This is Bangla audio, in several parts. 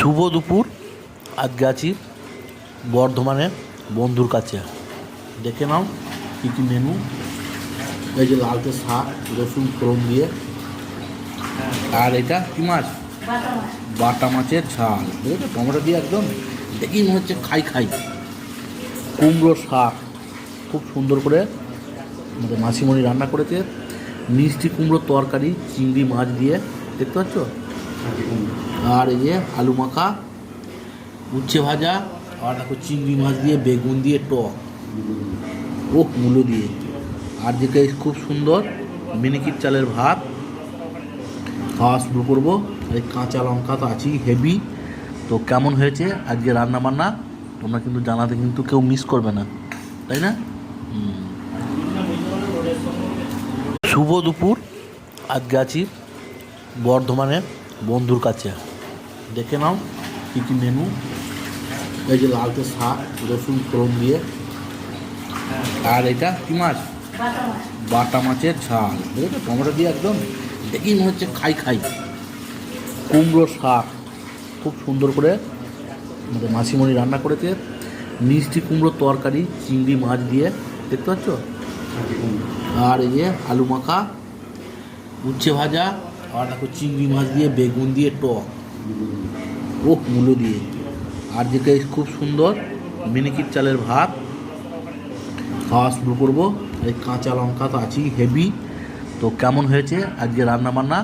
শুভ দুপুর। আজকে আছি বর্ধমানে বন্ধুর কাছে। দেখে নাও কী কী মেনু। এই যে লালতে শাক, রসুন ফোড়ন দিয়ে, আর এটা কি মাছ? বাটা মাছের ঝাল, বুঝেছো, টমেটো দিয়ে একদম দেখেই মনে হচ্ছে খাই খাই। কুমড়ো শাক খুব সুন্দর করে আমাদের মাসিমণি রান্না করেছে। মিষ্টি কুমড়োর তরকারি চিংড়ি মাছ দিয়ে, দেখতে পাচ্ছ। আর এই যে আলু মাখা, উচ্ছে ভাজা, আর দেখো চিংড়ি মাছ দিয়ে, বেগুন দিয়ে টক, ও মূলো দিয়ে। আর যেটা খুব সুন্দর মিনিকিট চালের ভাত। খাওয়া শুরু করবো। আর এই কাঁচা লঙ্কা তো আছেই হেভি। তো কেমন হয়েছে আজকে রান্না বান্না তোমরা কিন্তু জানাতে কিন্তু কেউ মিস করবে না, তাই না? শুভ দুপুর। আজকে আছি বর্ধমানে বন্ধুর কাছে। দেখে নাও কী কী মেনু। এই যে লালতে শাক, রসুন ফোড়ন দিয়ে, আর এটা কি মাছ? বাটা মাছের ঝাল, বুঝেছো, টমেটো দিয়ে একদম দেখেই মনে হচ্ছে খাই খাই। কুমড়ো শাক খুব সুন্দর করে আমাদের মাসিমণি রান্না করেছে। মিষ্টি কুমড়োর তরকারি চিংড়ি মাছ দিয়ে, দেখতে পাচ্ছ। আর এই যে আলু মাখা, উচ্ছে ভাজা, আর দেখো চিংড়ি মাছ দিয়ে, বেগুন দিয়ে টক, ও মূলো দিয়ে। আর যেটা খুব সুন্দর মিনিকিট চালের ভাত। খাওয়া শুরু করবো। এই কাঁচা লঙ্কা তো আছেই হেভি। তো কেমন হয়েছে আজকে রান্না বান্না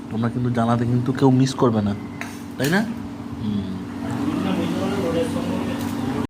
তোমরা কিন্তু জানাতে কিন্তু কেউ মিস করবে না, তাই না?